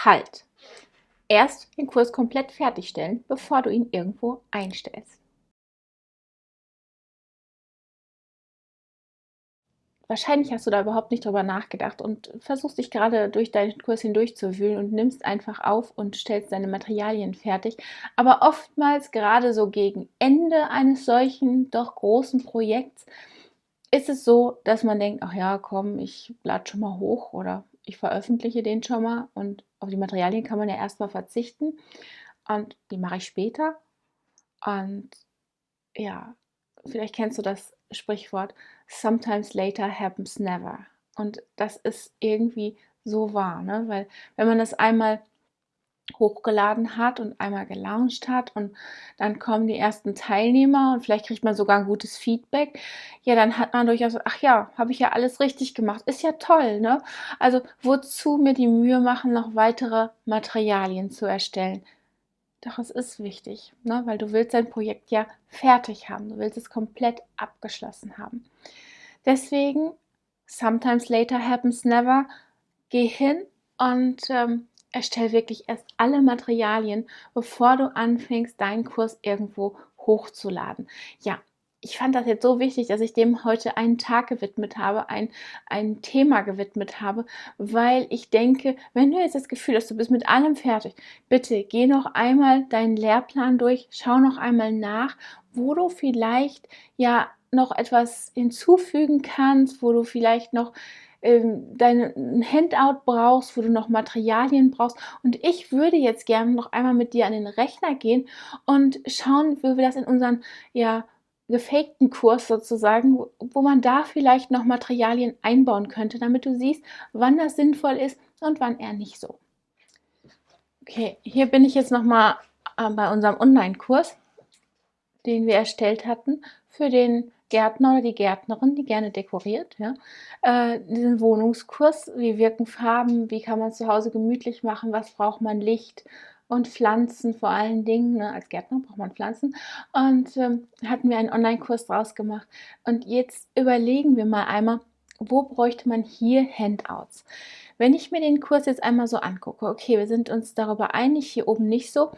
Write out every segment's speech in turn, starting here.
Halt! Erst den Kurs komplett fertigstellen, bevor du ihn irgendwo einstellst. Wahrscheinlich hast du da überhaupt nicht drüber nachgedacht und versuchst dich gerade durch deinen Kurs hindurchzuwühlen und nimmst einfach auf und stellst deine Materialien fertig. Aber oftmals, gerade so gegen Ende eines solchen doch großen Projekts, ist es so, dass man denkt, ach ja, komm, ich lade schon mal hoch oder ich veröffentliche den schon mal und auf die Materialien kann man ja erstmal verzichten und die mache ich später. Und ja, vielleicht kennst du das Sprichwort, sometimes later happens never. Und das ist irgendwie so wahr, ne? Weil wenn man das einmal hochgeladen hat und einmal gelauncht hat und dann kommen die ersten Teilnehmer und vielleicht kriegt man sogar ein gutes Feedback, ja, dann hat man durchaus, ach ja, habe ich ja alles richtig gemacht, ist ja toll, ne? Also wozu mir die Mühe machen, noch weitere Materialien zu erstellen? Doch es ist wichtig, ne? Weil du willst dein Projekt ja fertig haben, du willst es komplett abgeschlossen haben. Deswegen, sometimes later happens never, geh hin und erstell wirklich erst alle Materialien, bevor du anfängst, deinen Kurs irgendwo hochzuladen. Ja, ich fand das jetzt so wichtig, dass ich dem heute einen Tag gewidmet habe, ein Thema gewidmet habe, weil ich denke, wenn du jetzt das Gefühl hast, du bist mit allem fertig, bitte geh noch einmal deinen Lehrplan durch, schau noch einmal nach, wo du vielleicht ja noch etwas hinzufügen kannst, wo du vielleicht noch dein Handout brauchst, wo du noch Materialien brauchst. Und ich würde jetzt gerne noch einmal mit dir an den Rechner gehen und schauen, wie wir das in unseren ja, gefakten Kurs sozusagen, wo man da vielleicht noch Materialien einbauen könnte, damit du siehst, wann das sinnvoll ist und wann eher nicht so. Okay, hier bin ich jetzt nochmal bei unserem Online-Kurs, den wir erstellt hatten für den Gärtner oder die Gärtnerin, die gerne dekoriert, ja, diesen Wohnungskurs, wie wirken Farben, wie kann man zu Hause gemütlich machen, was braucht man, Licht und Pflanzen vor allen Dingen, ne? Als Gärtner braucht man Pflanzen und hatten wir einen Online-Kurs draus gemacht und jetzt überlegen wir mal einmal, wo bräuchte man hier Handouts? Wenn ich mir den Kurs jetzt einmal so angucke, okay, wir sind uns darüber einig, hier oben nicht so,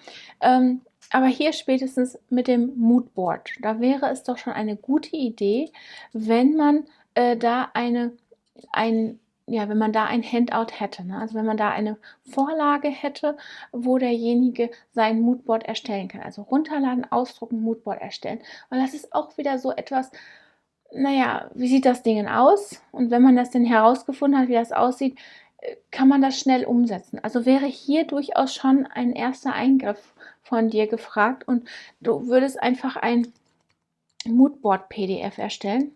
aber hier spätestens mit dem Moodboard, da wäre es doch schon eine gute Idee, wenn man da wenn man da ein Handout hätte, ne? Also wenn man da eine Vorlage hätte, wo derjenige sein Moodboard erstellen kann. Also runterladen, ausdrucken, Moodboard erstellen. Weil das ist auch wieder so etwas, naja, wie sieht das Ding aus? Und wenn man das denn herausgefunden hat, wie das aussieht, kann man das schnell umsetzen. Also wäre hier durchaus schon ein erster Eingriff von dir gefragt und du würdest einfach ein Moodboard-PDF erstellen,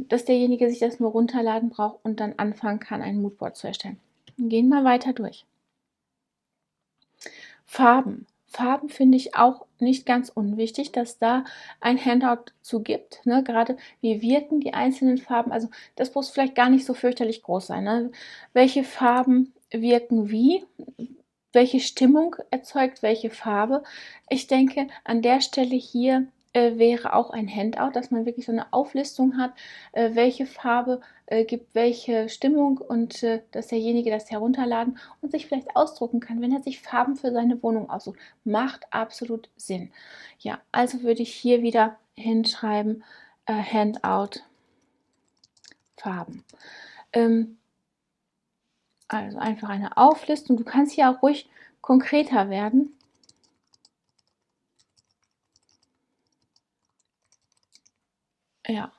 dass derjenige sich das nur runterladen braucht und dann anfangen kann, ein Moodboard zu erstellen. Gehen wir weiter durch. Farben. Farben finde ich auch nicht ganz unwichtig, dass da ein Handout zu gibt. Ne? Gerade wie wirken die einzelnen Farben. Also das muss vielleicht gar nicht so fürchterlich groß sein. Ne? Welche Farben wirken wie? Welche Stimmung erzeugt welche Farbe? Ich denke, an der Stelle hier wäre auch ein Handout, dass man wirklich so eine Auflistung hat, welche Farbe gibt welche Stimmung und dass derjenige das herunterladen und sich vielleicht ausdrucken kann, wenn er sich Farben für seine Wohnung aussucht. Macht absolut Sinn. Ja, also würde ich hier wieder hinschreiben, Handout, Farben. Also einfach eine Auflistung. Du kannst hier auch ruhig konkreter werden. Ja,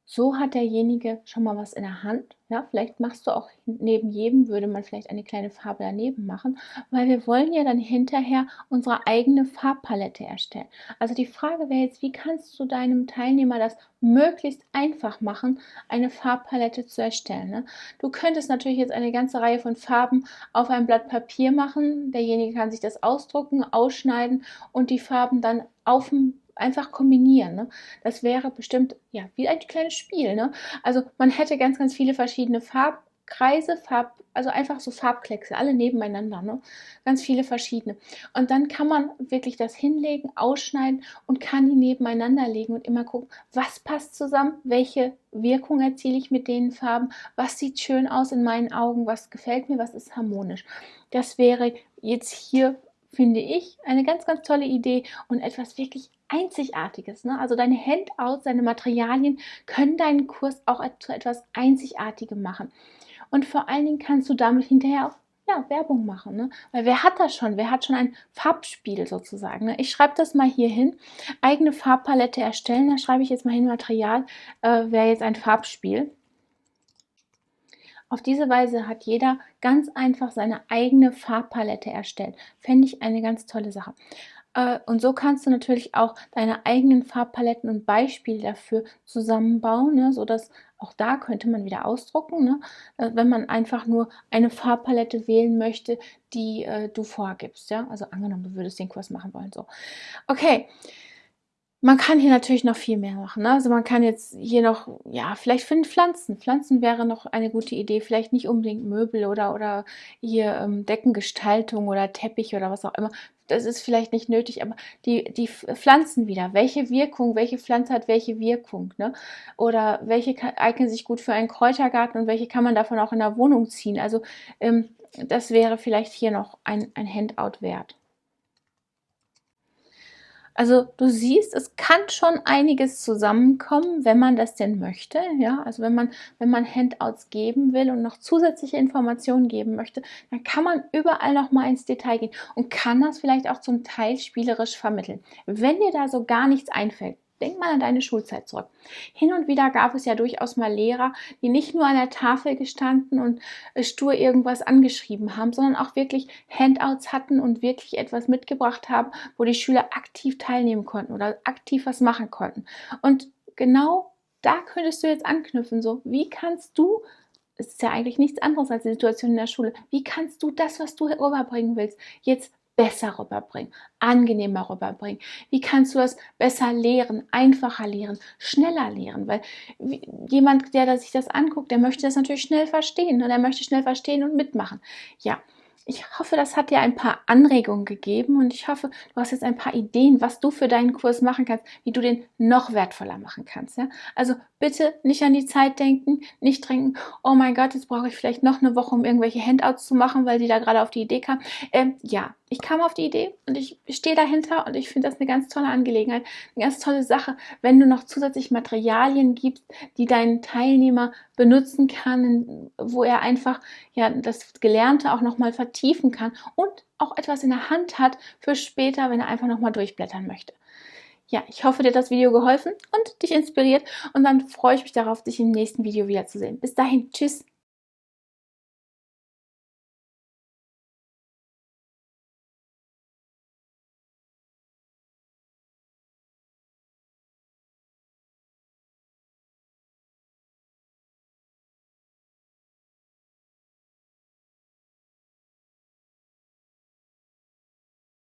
so hat derjenige schon mal was in der Hand. Ja, vielleicht machst du auch neben jedem, würde man vielleicht eine kleine Farbe daneben machen, weil wir wollen ja dann hinterher unsere eigene Farbpalette erstellen. Also die Frage wäre jetzt, wie kannst du deinem Teilnehmer das möglichst einfach machen, eine Farbpalette zu erstellen? Ne? Du könntest natürlich jetzt eine ganze Reihe von Farben auf ein Blatt Papier machen. Derjenige kann sich das ausdrucken, ausschneiden und die Farben dann einfach kombinieren. Ne? Das wäre bestimmt ja wie ein kleines Spiel. Ne? Also man hätte ganz, ganz viele verschiedene Kreise, also einfach so Farbkleckse, alle nebeneinander, ne? Ganz viele verschiedene. Und dann kann man wirklich das hinlegen, ausschneiden und kann die nebeneinander legen und immer gucken, was passt zusammen, welche Wirkung erziele ich mit den Farben, was sieht schön aus in meinen Augen, was gefällt mir, was ist harmonisch. Das wäre jetzt hier, finde ich, eine ganz, ganz tolle Idee und etwas wirklich Einzigartiges. Ne? Also deine Handouts, deine Materialien können deinen Kurs auch zu etwas Einzigartigem machen. Und vor allen Dingen kannst du damit hinterher auch Werbung machen. Ne? Weil wer hat das schon? Wer hat schon ein Farbspiel sozusagen? Ne? Ich schreibe das mal hier hin. Eigene Farbpalette erstellen. Da schreibe ich jetzt mal hin, Material wäre jetzt ein Farbspiel. Auf diese Weise hat jeder ganz einfach seine eigene Farbpalette erstellt. Fände ich eine ganz tolle Sache. Und so kannst du natürlich auch deine eigenen Farbpaletten und Beispiele dafür zusammenbauen, ne, sodass auch da könnte man wieder ausdrucken, ne, wenn man einfach nur eine Farbpalette wählen möchte, die du vorgibst. Ja? Also angenommen, du würdest den Kurs machen wollen. So. Okay. Man kann hier natürlich noch viel mehr machen. Ne? Also man kann jetzt hier noch, ja, vielleicht für Pflanzen. Pflanzen wäre noch eine gute Idee. Vielleicht nicht unbedingt Möbel oder hier Deckengestaltung oder Teppich oder was auch immer. Das ist vielleicht nicht nötig, aber die Pflanzen wieder. Welche Wirkung, welche Pflanze hat welche Wirkung? Ne? Oder welche eignen sich gut für einen Kräutergarten und welche kann man davon auch in der Wohnung ziehen? Also das wäre vielleicht hier noch ein Handout wert. Also du siehst, es kann schon einiges zusammenkommen, wenn man das denn möchte. Ja, also wenn man Handouts geben will und noch zusätzliche Informationen geben möchte, dann kann man überall noch mal ins Detail gehen und kann das vielleicht auch zum Teil spielerisch vermitteln. Wenn dir da so gar nichts einfällt, denk mal an deine Schulzeit zurück. Hin und wieder gab es ja durchaus mal Lehrer, die nicht nur an der Tafel gestanden und stur irgendwas angeschrieben haben, sondern auch wirklich Handouts hatten und wirklich etwas mitgebracht haben, wo die Schüler aktiv teilnehmen konnten oder aktiv was machen konnten. Und genau da könntest du jetzt anknüpfen, so wie kannst du, es ist ja eigentlich nichts anderes als die Situation in der Schule, wie kannst du das, was du rüberbringen willst, jetzt besser rüberbringen, angenehmer rüberbringen? Wie kannst du das besser lehren, einfacher lehren, schneller lehren? Weil jemand, der sich das anguckt, der möchte das natürlich schnell verstehen und er möchte schnell verstehen und mitmachen. Ja, ich hoffe, das hat dir ein paar Anregungen gegeben und ich hoffe, du hast jetzt ein paar Ideen, was du für deinen Kurs machen kannst, wie du den noch wertvoller machen kannst. Ja? Also bitte nicht an die Zeit denken, nicht denken, oh mein Gott, jetzt brauche ich vielleicht noch eine Woche, um irgendwelche Handouts zu machen, weil die da gerade auf die Idee kam. Ja, ich kam auf die Idee und ich stehe dahinter und ich finde das eine ganz tolle Angelegenheit, eine ganz tolle Sache, wenn du noch zusätzlich Materialien gibst, die dein Teilnehmer benutzen kann, wo er einfach das Gelernte auch nochmal vertiefen kann und auch etwas in der Hand hat für später, wenn er einfach nochmal durchblättern möchte. Ja, ich hoffe, dir hat das Video geholfen und dich inspiriert und dann freue ich mich darauf, dich im nächsten Video wiederzusehen. Bis dahin, tschüss!